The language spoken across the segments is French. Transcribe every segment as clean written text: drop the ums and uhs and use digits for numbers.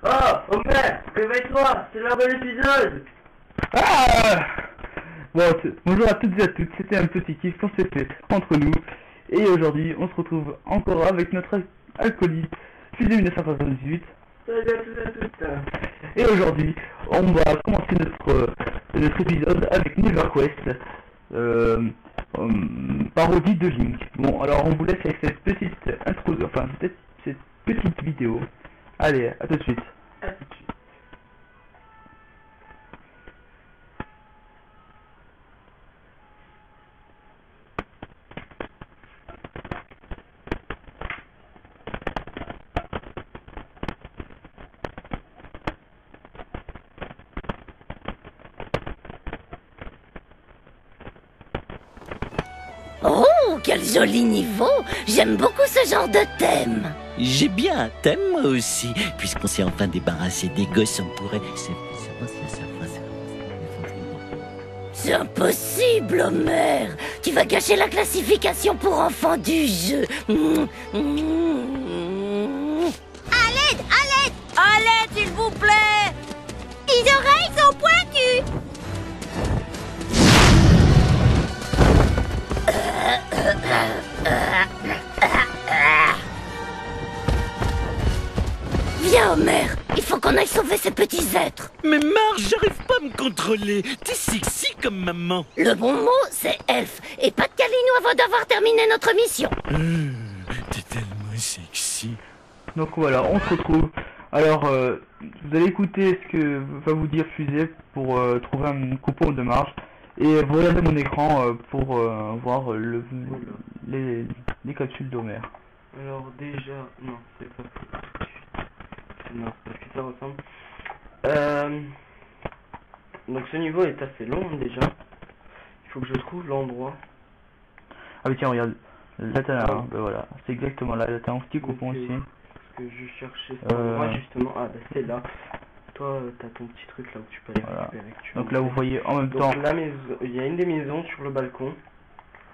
Oh, Homer, réveille-toi, c'est l'heure de l'épisode. Ah bon, bonjour à toutes et à tous, c'était un petit kiff qu'on s'est fait entre nous. Et aujourd'hui, on se retrouve encore avec notre acolyte, Fusée 1998. Salut à tous et à toutes. Et aujourd'hui, on va commencer notre épisode avec NeverQuest, parodie de Link. Bon, alors on vous laisse avec cette petite intro, enfin cette petite vidéo. Allez, à tout de suite. À tout de suite. Oh, quel joli niveau! J'aime beaucoup ce genre de thème. J'ai bien un thème moi aussi. Puisqu'on s'est enfin débarrassé des gosses, on pourrait... C'est impossible, Homer. Tu vas gâcher la classification pour enfants du jeu. À l'aide, à l'aide! À l'aide, s'il vous plaît! Les oreilles sont pointues! Viens, Homer. Il faut qu'on aille sauver ces petits êtres. Mais Marge, j'arrive pas à me contrôler. T'es sexy comme maman. Le bon mot, c'est elfe. Et pas de câlinou avant d'avoir terminé notre mission. T'es tellement sexy. Donc voilà, on se retrouve. Alors, vous allez écouter ce que va vous dire Fusée pour trouver un coupon de marge. Et vous regardez mon écran pour voir les capsules d'Homer. Alors déjà, non, c'est pas tout. Non, parce que ça ressemble. Donc ce niveau est assez long déjà. Il faut que je trouve l'endroit. Ah mais tiens, regarde, là t'as un, ben voilà, c'est exactement là t'as un petit coupon Ok. aussi. Parce que je cherchais cet endroit justement. Ah bah c'est là. Toi t'as ton petit truc là où tu peux aller Voilà. récupérer. Donc là vous voyez en même temps. Donc la maison, il y a une des maisons sur le balcon.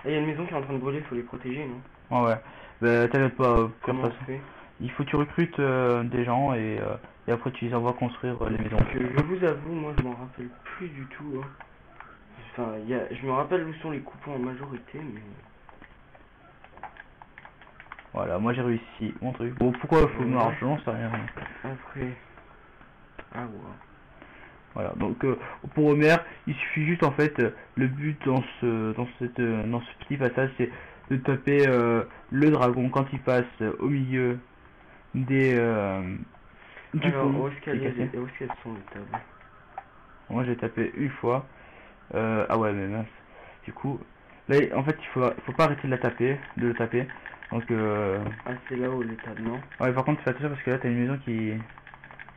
Et il y a une maison qui est en train de brûler, il faut les protéger, non? Ah ouais, ben t'inquiète pas, Comment comme on ça. fait? Il faut que tu recrutes des gens et après tu les envoies construire les maisons. Je vous avoue, moi je m'en rappelle plus du tout. Hein. Enfin, je me rappelle où sont les coupons en majorité, mais... Voilà, moi j'ai réussi mon truc. Bon, pourquoi il faut Ouais. marche, j'en sais rien. Après... Ah ouais. Voilà, donc pour Homer, il suffit juste en fait, le but dans ce petit passage, c'est de taper le dragon quand il passe au milieu des du Alors, pont où est-ce qui est cassé. qu'elles sont les tables? Moi j'ai tapé une fois. Ah ouais mais mince. Du coup, là en fait il faut pas arrêter de le taper. Donc Ah, c'est là où les tables, non? ouais, par contre fais attention parce que là t'as une maison qui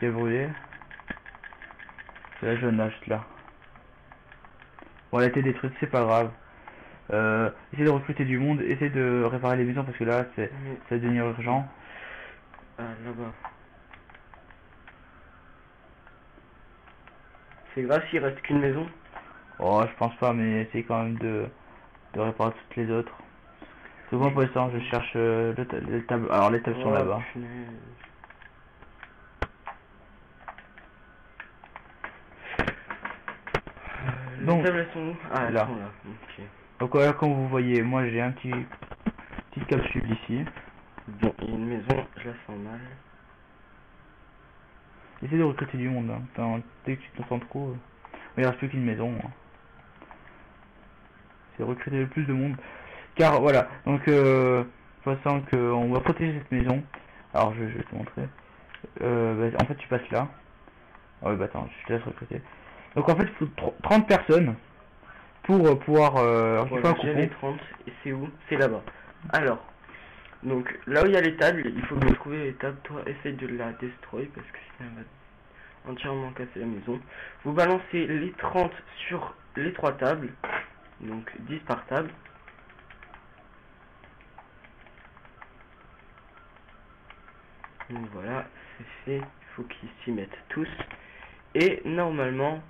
est brûlée. C'est la jaune là, juste là. Bon, elle a été détruite, c'est pas grave. Essayez de recruter du monde, essayez de réparer les maisons parce que là ça va devenir urgent. Ah, là-bas. C'est grave s'il reste qu'une maison? Oh, je pense pas, mais essayez quand même de réparer toutes les autres. C'est bon pour l'instant, je cherche les tables. Alors les tables sont Oh, là-bas. punaise. Donc, les tables elles sont où? Ah, elles là. sont là. Ok. Donc voilà, comme vous voyez, moi j'ai un petite capsule ici. Bon, il y a une maison, je la sens mal. Essayez de recruter du monde. Hein. Enfin, dès que tu t'en sens trop, il reste plus qu'une maison. Hein. C'est recruter le plus de monde. Car voilà, donc façon que on va protéger cette maison. Alors je vais te montrer. En fait tu passes là. Ah ouais bah attends, je te laisse recruter. Donc en fait il faut 30 personnes pour pouvoir Voilà, un j'ai les coupon. 30, et c'est où? C'est là-bas. Alors, donc là où il y a les tables, il faut que vous trouviez les tables. Toi, essaye de la destroy parce que sinon elle va entièrement casser la maison. Vous balancez les 30 sur les 3 tables, donc 10 par table. Donc voilà, c'est fait, il faut qu'ils s'y mettent tous. Et normalement,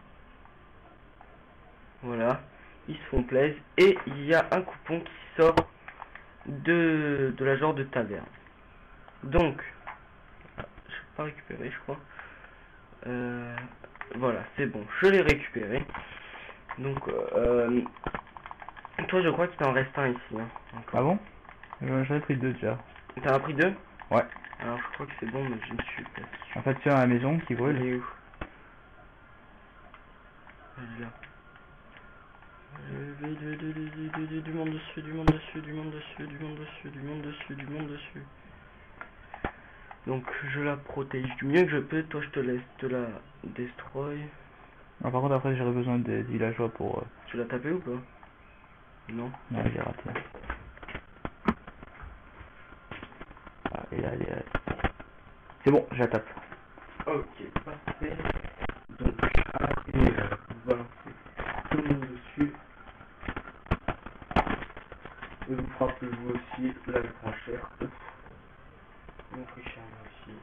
voilà, ils se font plaisir. Et il y a un coupon qui sort de la genre de taverne. Donc, je vais pas récupérer, je crois. Voilà, c'est bon, je l'ai récupéré. Donc, toi, je crois qu'il t'en reste un ici. Hein, encore. Ah bon? J'en ai pris 2 déjà. T'en as pris 2? Ouais. Alors, je crois que c'est bon, mais je ne suis pas sûr. En fait, c'est à la maison qui Elle brûle. est où? Elle est là. Du monde dessus, du monde dessus, du monde dessus, du monde dessus, du monde dessus, du monde dessus. Donc je la protège du mieux que je peux, toi je te laisse te la destroy. Ah, par contre après j'aurais besoin des villageois pour... Tu l'as tapé ou pas? Non. Non, il est raté. Ah, et là, c'est bon, je la tape. Ok, parfait. Donc après vous balancez tout le monde dessus. Et vous frappez vous aussi, là je prends cher. Mon cher aussi.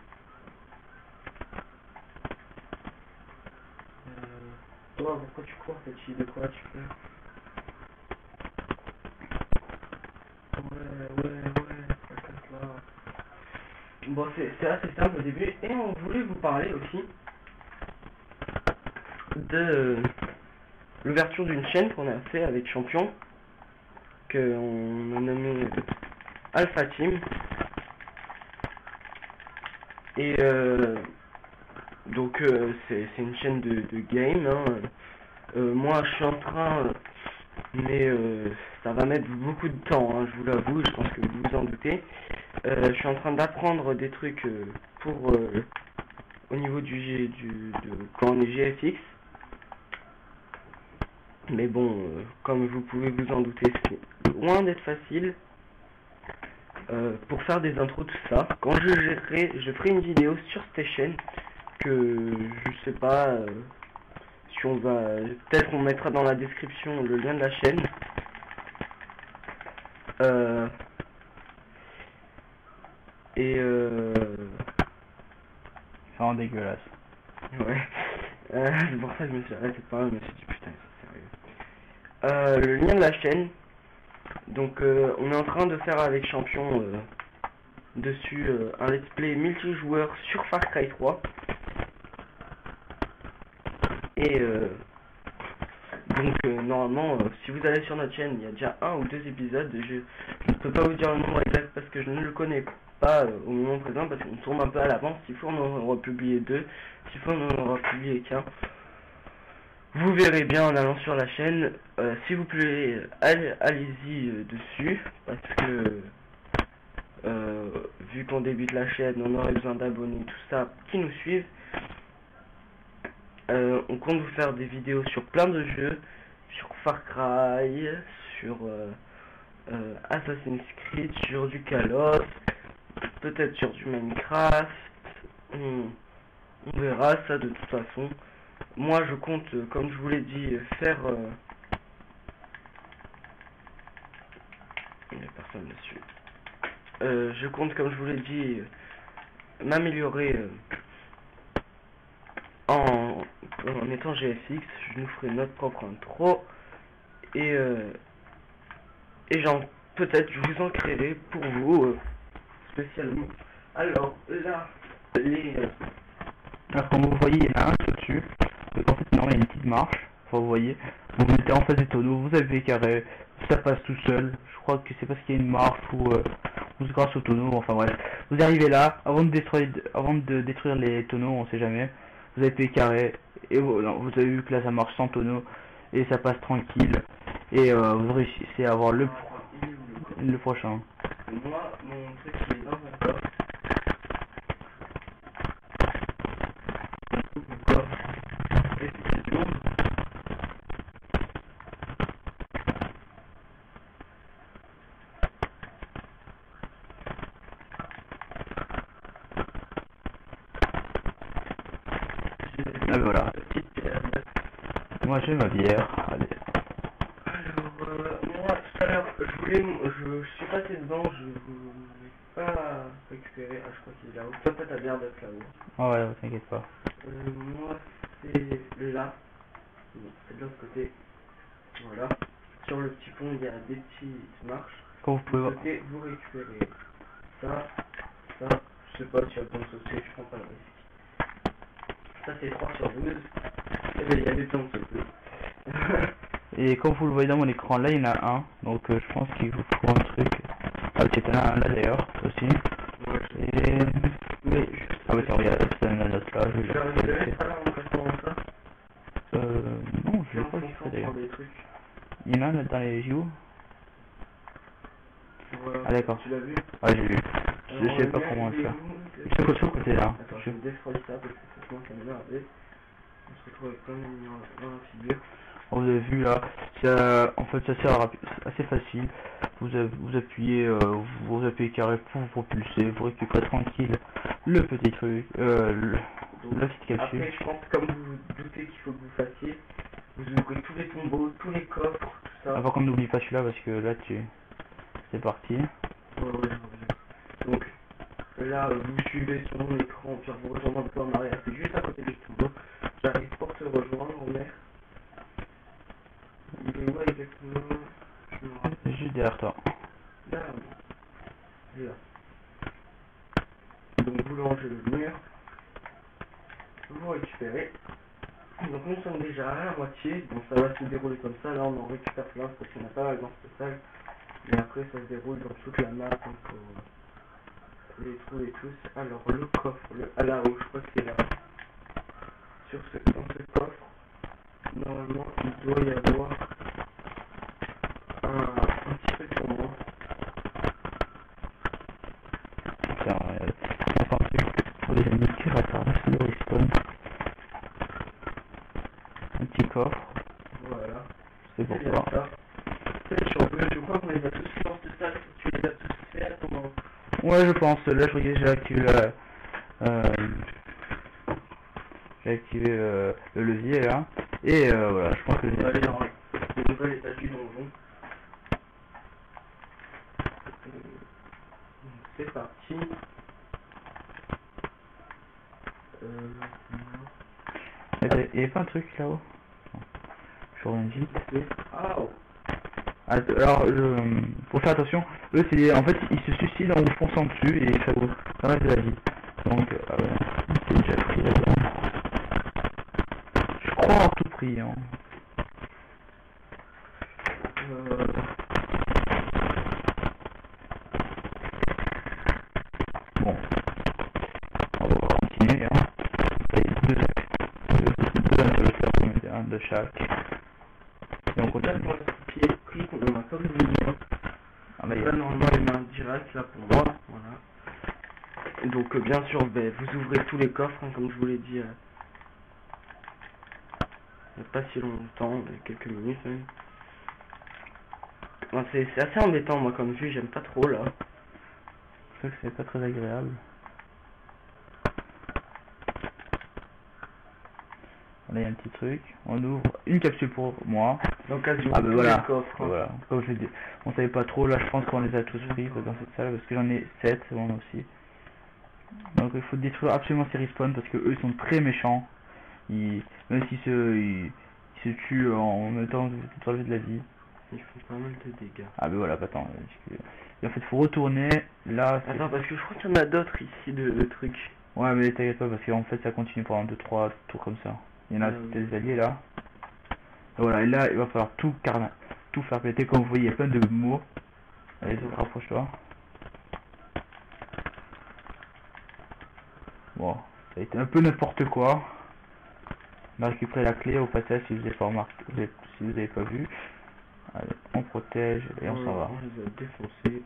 Toi, pourquoi tu cours cette fille? De quoi tu fais? Ouais, ça casse là. Bon, c'est assez simple au début. Et on voulait vous parler aussi de l'ouverture d'une chaîne qu'on a fait avec Champion, qu'on a nommé Alpha Team. Et donc c'est une chaîne de game. Hein. Moi je suis en train, mais ça va mettre beaucoup de temps, hein, je vous l'avoue, je pense que vous vous en doutez. Je suis en train d'apprendre des trucs pour au niveau de quand on est GFX. Mais bon, comme vous pouvez vous en douter, c'est loin d'être facile. Pour faire des intros, tout ça. Quand je ferai une vidéo sur cette chaîne que je sais pas si on va, peut-être on mettra dans la description le lien de la chaîne. C'est vraiment dégueulasse. Ouais. C'est pour ça que je me suis arrêté pas, je me suis dit putain c'est sérieux. Le lien de la chaîne. Donc on est en train de faire avec Champion dessus un let's play multijoueur sur Far Cry 3. Et donc normalement si vous allez sur notre chaîne il y a déjà 1 ou 2 épisodes. Je ne peux pas vous dire le nombre exact parce que je ne le connais pas au moment présent, parce qu'on tourne un peu à l'avance. S'il faut on en aura publié 2, s'il faut on en aura publié qu'un. Vous verrez bien en allant sur la chaîne. S'il vous plaît, allez-y dessus, parce que vu qu'on débute la chaîne, on aurait besoin d'abonnés, tout ça, qui nous suivent. On compte vous faire des vidéos sur plein de jeux, sur Far Cry, sur Assassin's Creed, sur du Call of, peut-être sur du Minecraft. On verra ça de toute façon. Moi je compte, comme je vous l'ai dit, faire... il n'y a personne dessus. Je compte, comme je vous l'ai dit, m'améliorer en étant GFX. Je nous ferai notre propre intro. Et genre, peut-être je vous en créerai pour vous, spécialement. Alors, là, Alors comme vous voyez, il y en a un au-dessus. Donc en fait, normalement, il y a une petite marche. Enfin, vous voyez, vous mettez en face des tonneaux, vous avez carré, ça passe tout seul. Je crois que c'est parce qu'il y a une marche ou grâce au tonneau. Enfin bref, vous arrivez là, avant de détruire les tonneaux, on sait jamais. Vous avez payé carré et vous avez vu que là ça marche sans tonneau et ça passe tranquille. Et vous réussissez à avoir le prochain. moi, mon truc il est dans un coffre. Ah voilà. Moi j'ai ma bière. Allez. Alors, moi tout à l'heure, je suis passé devant, je voulais pas récupérer. Ah, je crois qu'il est là-haut. Toi, t'as l'air d'être là-haut. Ah ouais, t'inquiète pas. Moi, c'est là. Non, c'est de l'autre côté. Voilà. Sur le petit pont, il y a des petites marches. Comme vous pouvez voir. Côté, vous récupérez ça. Je sais pas si tu as besoin de sauter, je prends pas le risque. ça c'est 3 sur 12. Il y a des temps un peu. Et comme vous le voyez dans mon écran, là il y en a un, donc je pense qu'il vous faut un truc. Ah ok, t'en as un là d'ailleurs, toi aussi. Ouais, Et... mais Ah bah tiens, regarde, c'est la note là, je vais je le vais faire. pas là en faisant ça. Non, je Je sais pas qu'il fait d'ailleurs. des trucs. Il y en a un là dans les views. Voilà. Ah d'accord. Tu l'as vu? Ouais j'ai vu. Je Alors, sais le pas gars, comment il le est faire. où? Je sais pas côté là. Attends, je vais destroy ça parce que c'est moi qui m'a énervé. On se retrouve avec plein d'ennemis dans la figure. Vous avez vu là, en fait c'est assez facile. Vous appuyez carré pour vous propulser, vous récupérez tranquille le petit truc, Donc, la petite capsule. après, je pense, comme vous vous doutez qu'il faut que vous fassiez, vous ouvrez tous les tombeaux, tous les coffres, tout ça. Ah, par contre n'oublie pas celui-là parce que là c'est parti. Ouais. Donc, là, vous suivez sur mon écran, puis vous rejoignez un peu en arrière, c'est juste à côté du tombeau. J'arrive pour te rejoindre, mec. Il est où exactement? Je me rappelle. Juste derrière toi. Là. Là. Donc vous longez le mur. Vous récupérez. Donc nous sommes déjà à la moitié. Donc ça va se dérouler comme ça. Là on en récupère plein parce qu'on a pas mal dans ce salle. Et après ça se déroule dans toute la map. Donc les trous et tous. Alors le coffre, là-haut, je crois que c'est là. Dans ce coffre, normalement il doit y avoir un petit peu pour moi. Tiens, enfin un truc pour les amis qui retardent, c'est le respawn. Un petit coffre, Voilà. c'est bien pourquoi. ça. Je crois qu'on les a tous fait dans cette salle. Tu les as tous fait à ton moment. Ouais je pense, là je regarde j'ai activé j'ai activé le levier là. Et voilà, je pense que On va aller dans le nouvel étage du donjon. C'est parti. il y a pas un truc là-haut. Je reviens vite. Ah, oh. Alors, faut faire attention, eux, en fait, ils se suicident en vous fonçant dessus et ça vous enlève de la vie. Donc, c'est déjà pris là-dedans. Je crois avoir tout pris, hein. Bon, on va continuer, hein. Il y a deux interlocuteurs de chaque. Et on continue. Pour le pied pris, on a pas vu le lien. Ah, bah, Là, normalement, il y a un direct là pour moi. Voilà. Et donc, bien sûr, vous ouvrez tous les coffres, hein, comme je vous l'ai dit. Il n'y a pas si longtemps, quelques minutes même. Enfin, c'est assez embêtant, moi, comme vue, j'aime pas trop là. Je trouve que c'est pas très agréable. Là, il y a un petit truc. On ouvre une capsule pour moi. L'occasion Ah, ben voilà. les coffres. Voilà. Comme je l'ai dit, on savait pas trop. Là, je pense qu'on les a tous pris dans cette salle parce que j'en ai 7, c'est bon aussi. Donc, il faut détruire absolument ces respawns parce que eux sont très méchants. Même s'ils se tuent en même temps que tout enlever de la vie. Ils font pas mal de dégâts. Ah, ben voilà, pas tant. Et en fait, faut retourner là. Attends, parce que je crois qu'il y en a d'autres ici de trucs. Ouais, mais t'inquiète pas parce qu'en fait, ça continue pendant 2-3 tours comme ça. Il y en a des alliés là. Et voilà, et là il va falloir tout faire péter. Comme vous voyez, il y a plein de mots. Allez, rapproche-toi. Bon, ça a été un peu n'importe quoi. On a récupéré la clé au passage si vous n'avez pas remarqué, si vous n'avez pas vu. Allez, on protège et on s'en va. On les a défoncés.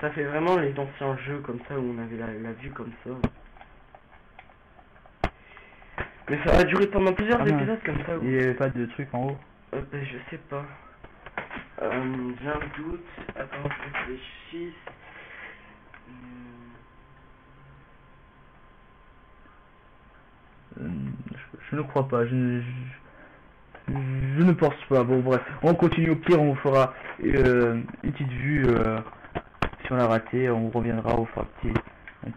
Ça fait vraiment les anciens jeux comme ça où on avait la vue comme ça. Mais ça a duré pendant plusieurs épisodes comme ça. Il n'y avait pas de truc en haut. Ben, je sais pas. J'ai un doute. Attends, je réfléchis. Je ne crois pas. Je ne pense pas. Bon, bref. On continue. Au pire, on vous fera une petite vue. Si on l'a raté, on reviendra. On fera un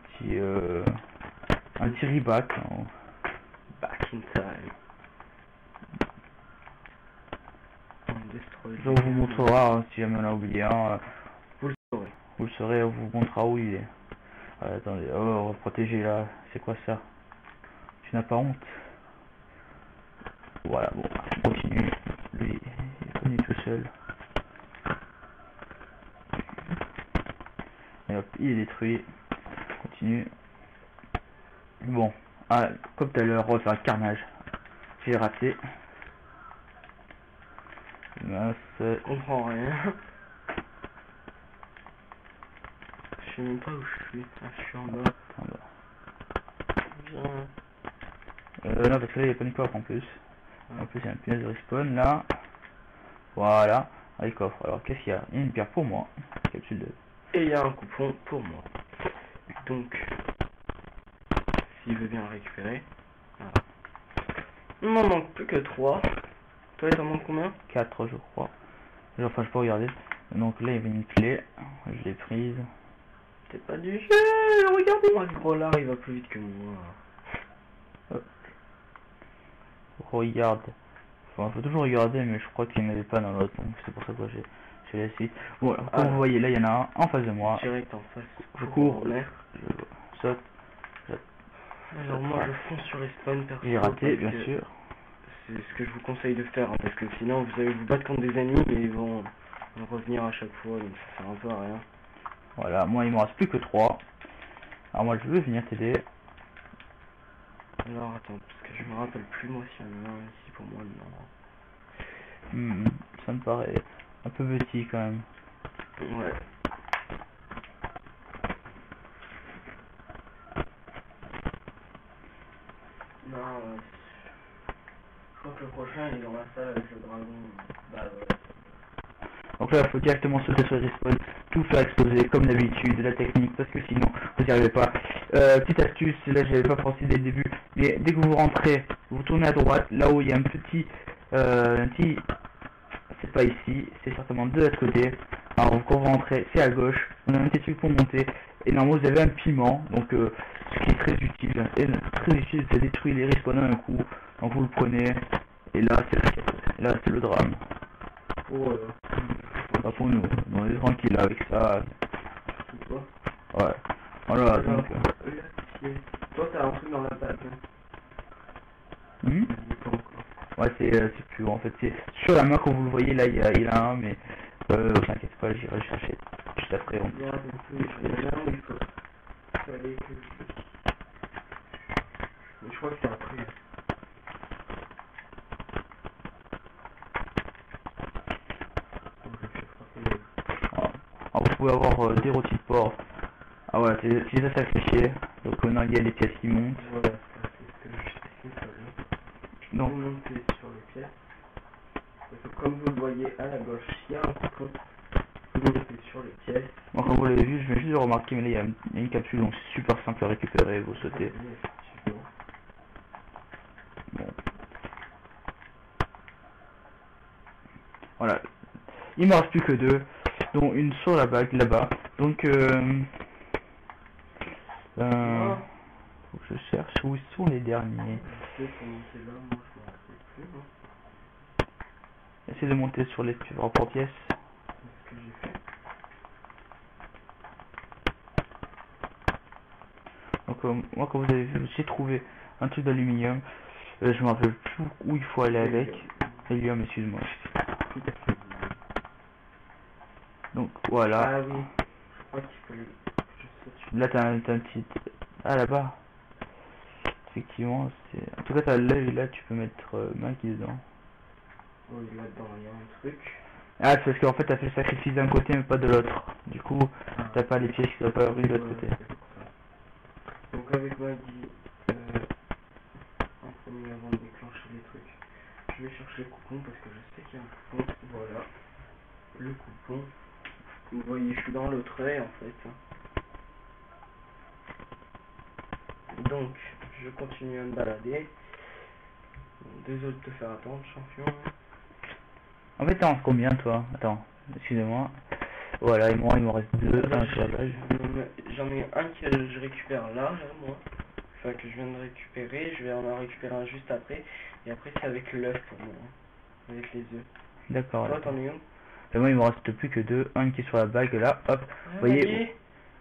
petit reback. Back in time. On vous montrera, hein, si jamais on a oublié un. Vous le saurez. Vous le saurez, on vous montrera où il est. Attendez, oh, on va protéger là. C'est quoi ça? Tu n'as pas honte? Voilà, bon, on continue. Lui, il est tout seul. Et hop, il est détruit. Continue. Bon, ah, comme tout à l'heure, on va faire un carnage. J'ai raté. Mince. Je comprends rien. Je sais même pas où je suis. Ah, je suis en bas. En bas. Bien. Non, parce que là, il n'y a pas une coffre en plus. En plus, il y a une punaise de respawn là. Voilà. Ah, les coffres. Alors, qu'est-ce qu'il y a? Il y a une pierre pour moi. Capsule de. Et il y a un coupon pour moi. Donc, s'il veut bien le récupérer. Voilà. Il m'en manque plus que 3. Toi, il t'en manque combien? 4, je crois. Enfin, je peux regarder. Donc là, il y avait une clé. Je l'ai prise. C'est pas du jeu. Regardez-moi ce gros là, il va plus vite que moi. Regarde. Enfin, faut toujours regarder, mais je crois qu'il n'y en avait pas dans l'autre. Donc c'est pour ça que j'ai laissé. Bon, alors, comme vous voyez, là, il y en a un en face de moi. Direct en face. Je cours. En l'air. Je saute. Alors moi, je fonce sur les spawns perso. J'ai raté, bien que sûr. C'est ce que je vous conseille de faire, hein, parce que sinon vous allez vous battre contre des ennemis et ils vont revenir à chaque fois, donc ça sert un peu à rien. Voilà, moi il me reste plus que 3. Alors moi je veux venir t'aider. Alors attends, parce que je me rappelle plus moi s'il y en a un ici pour moi, non. Ça me paraît un peu petit quand même. Ouais. Non, je crois que le prochain il est dans la salle avec le dragon. Bah ouais. Donc là il faut directement sauter sur les respawns, tout faire exploser comme d'habitude, la technique, parce que sinon vous n'y arrivez pas. Petite astuce, là j'avais pas pensé dès le début, mais dès que vous rentrez, vous tournez à droite, là où il y a un petit, c'est pas ici, c'est certainement de l'autre côté. Alors quand vous rentrez, c'est à gauche, on a un petit truc pour monter, et normalement vous avez un piment, donc ce qui est très utile, ça détruit les respawns d'un coup, donc vous le prenez, et là c'est le drame. Pas pour nous, on est tranquille avec ça. Ouais, voilà, donc... Toi t'as un truc dans la tête. Ouais, c'est plus en fait, c'est sur la main quand vous le voyez, là il y a un, mais t'inquiète pas, j'irai le chercher juste après. Mais je crois que c'est après. Alors, vous pouvez avoir des rôtis de porc. Ah voilà, c'est ça sacrifié. Donc on a les pièces qui montent. Voilà, c'est ce que je sais. Donc vous montez sur les pièces. Parce que comme vous le voyez à la gauche, il y a un coupon. Vous montez sur les pièces. moi quand vous l'avez vu, je viens juste de remarquer, mais là il y a une capsule, donc c'est super simple à récupérer, vous sautez. Bon. Voilà. Il me reste plus que 2, dont une sur la bague là-bas. Donc faut que je cherche où sont les derniers. Essayez de monter sur les propres pièces. C'est ce que j'ai fait. Donc moi quand vous avez vu, j'ai trouvé un truc d'aluminium. Je me rappelle plus où il faut aller avec. Hélium, excuse-moi. Donc voilà. Ah oui, je crois qu'il faut les... Là t'as un petit... Ah là-bas. Effectivement, c'est... En tout cas t'as l'œil là, tu peux mettre Maggie dedans. Oui, là-dedans il y a un truc. Ah c'est parce qu'en fait t'as fait le sacrifice d'un côté mais pas de l'autre. Du coup, t'as pas les pièces qui doivent pas arriver de l'autre côté. Donc avec Maggie, en premier avant de déclencher les trucs, je vais chercher le coupon parce que je sais qu'il y a un coupon. Voilà, le coupon. Vous voyez, je suis dans le trait en fait. Donc, je continue à me balader. Désolé de te faire attendre, champion. En fait t'en as combien toi? Attends, excusez-moi. Voilà, et moi il me reste 2, un sur la base. J'en ai un que je récupère là, moi. Enfin, que je viens de récupérer. Je vais en récupérer un juste après. Et après, c'est avec l'œuf pour moi. Avec les œufs. D'accord. Toi, t'en es où? Et moi il me reste plus que 2, un qui est sur la bague là, hop. Vous voyez?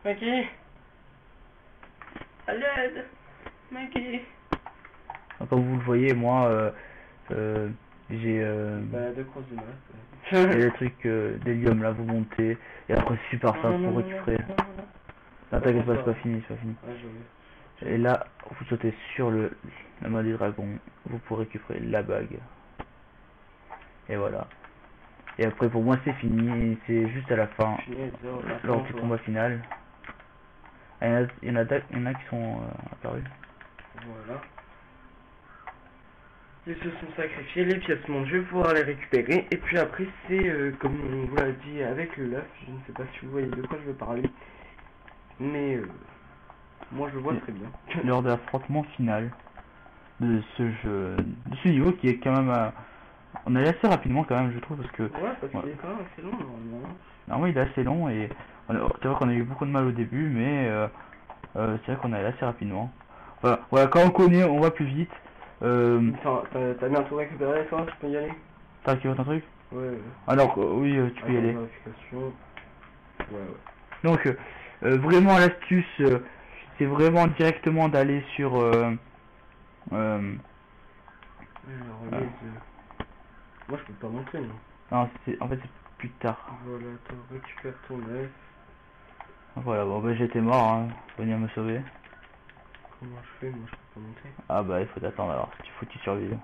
Maggie, À l'aide. Maggie. Comme vous le voyez, moi, j'ai Bah, deux grosses de masse. j'ai le truc d'hélium là, vous montez, et après super simple pour récupérer. Non, t'inquiète pas, c'est pas fini, c'est pas fini. Ouais, je vois. Et là, vous sautez sur la main du dragon, vous pourrez récupérer la bague. Et voilà. Et après, pour moi, c'est fini, c'est juste à la fin, lors du combat final. Ah, il y en a qui sont apparus. Voilà. Ils se sont sacrifiés, les pièces montent, je vais pouvoir les récupérer. Et puis après, c'est comme on vous l'a dit avec le LUF, je ne sais pas si vous voyez de quoi je veux parler. Mais moi je vois très bien. Lors de l'affrontement final de ce jeu, de ce niveau qui est quand même... on allait assez rapidement quand même, je trouve, parce que... Ouais, parce qu'il est quand même assez long normalement. Normalement, il est assez long et... c'est vrai qu'on a eu beaucoup de mal au début, mais c'est vrai qu'on allait assez rapidement. Voilà, quand on connaît, on va plus vite. T'as bientôt récupéré toi, tu peux y aller? T'as activé ton truc? Ouais. Alors, oui, tu peux y aller. Vérification. Ouais. Donc, vraiment l'astuce, c'est vraiment directement d'aller sur... Alors, moi je peux pas montrer non. non, en fait c'est plus tard. Voilà, attends, récupère ton œuf. Voilà, bon bah j'étais mort, hein. Venir me sauver. Comment je fais? Moi je peux pas montrer. Ah bah il faut t'attendre alors, il faut que tu survives.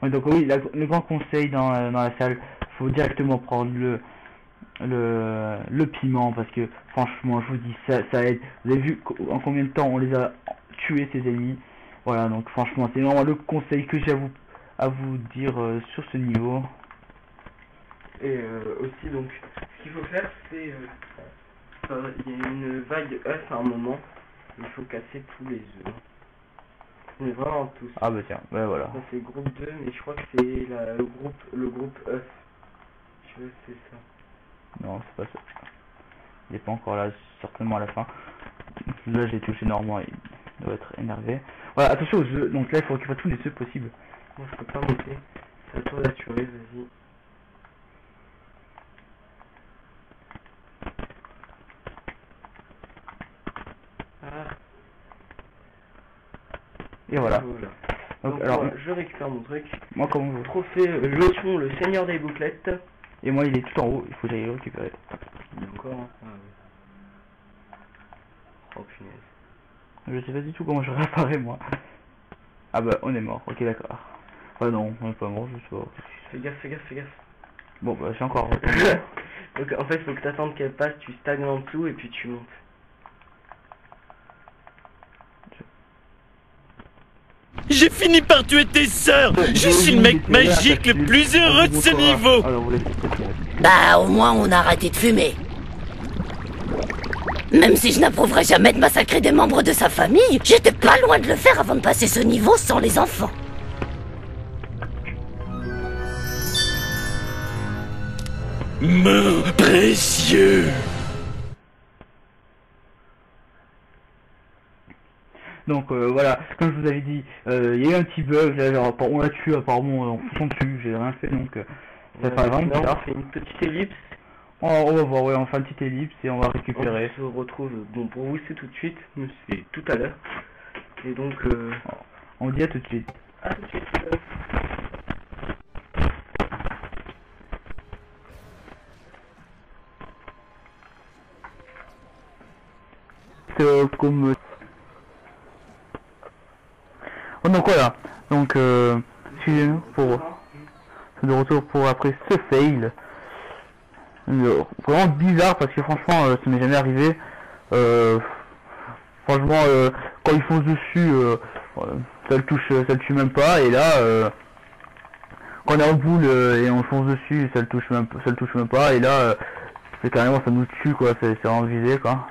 Oui, donc oui, le grand conseil dans la salle, faut directement prendre le piment parce que franchement je vous dis ça aide. Vous avez vu en combien de temps on les a tués ces ennemis. Voilà, donc franchement c'est vraiment le conseil que j'ai à vous dire sur ce niveau. Et aussi donc ce qu'il faut faire c'est il y a une vague œuf à un moment, il faut casser tous les œufs. Mais vraiment tous. Ah bah tiens, bah voilà. Ça c'est groupe 2 mais je crois que c'est le groupe œuf. Je veux c'est ça. Non, c'est pas ça. Il est pas encore là, certainement à la fin. Là j'ai touché Normand, il doit être énervé. Voilà, attention aux œufs, donc là il faut récupérer tous les œufs possibles. Moi je peux pas monter. C'est à toi d'assurer, vas-y. Ah. Et voilà. Donc alors, moi, je récupère mon truc. Moi comme vous. Trophée Lotion, le seigneur des bouclettes. Et moi il est tout en haut, il faut que j'aille le récupérer. Il y a encore hein. Ah oui. Oh punaise. Je sais pas du tout comment je réapparais moi. Ah bah on est mort, ok d'accord. Ah non, on est pas mort, je sais pas. Fais gaffe. Bon bah j'ai encore... Donc en fait faut que t'attendes qu'elle passe, tu stagnes en dessous et puis tu montes. J'ai fini par tuer tes sœurs. Je suis le mec magique le plus heureux de ce niveau. Alors, vous laissez continuer. Bah, au moins, on a arrêté de fumer. Même si je n'approuverais jamais de massacrer des membres de sa famille, j'étais pas loin de le faire avant de passer ce niveau sans les enfants. Mon précieux. Donc voilà, comme je vous avais dit, il y a eu un petit bug, là, genre, on l'a tué apparemment en foutant dessus, j'ai rien fait donc ça fait vraiment bizarre. On fait une petite ellipse. On va voir, ouais, on fait une petite ellipse et on va récupérer. On se retrouve, bon pour vous c'est tout de suite, mais c'est tout à l'heure. Et donc on dit à tout de suite. À tout de suite. Comme... Oh, donc voilà, donc suivez-nous pour de retour pour après ce fail. Vraiment bizarre parce que franchement ça m'est jamais arrivé. Franchement quand il fonce dessus ça le tue même pas, et là quand on est en boule et on fonce dessus ça le touche même pas, et là c'est carrément ça nous tue quoi, c'est vraiment visé quoi.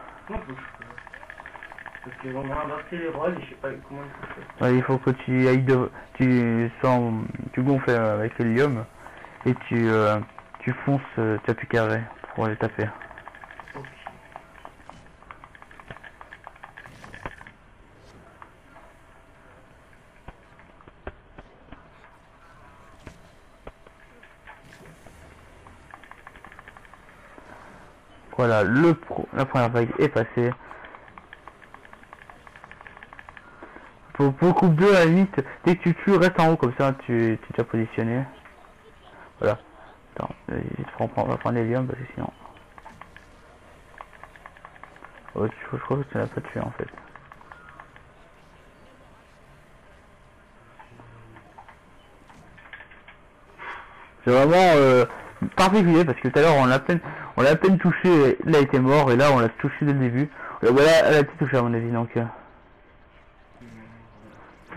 Parce qu'ils vont inverser les rôles et je sais pas comment il faut faire. Ouais, il faut que tu ailles tu gonfles avec l'hélium et tu fonces, tu appuies carré pour les taper. Okay. voilà, la première vague est passée. Pour coupe 2 à la limite, dès que tu tues, reste en haut comme ça, tu es déjà positionné. Voilà. Attends, on va prendre l'hélium parce que sinon... Oh, je crois que tu l'as pas tué en fait. C'est vraiment particulier parce que tout à l'heure on l'a à peine touché, il a été mort et là on l'a touché dès le début. Voilà, elle a été touchée à mon avis donc...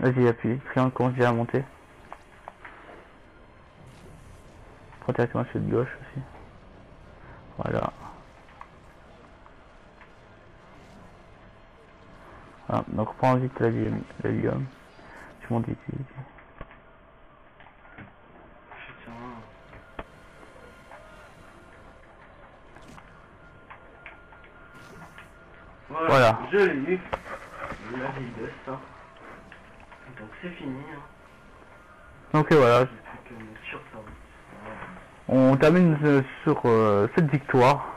Vas-y, appuie, triangle commence déjà à monter. Prends directement sur de gauche aussi. Voilà. Ah, donc prends vite l'hélium. Tu montes vite. Voilà. Je l'ai eu. La vie de ça. Donc c'est fini. Hein. Donc voilà. Sur ça. On termine sur cette victoire.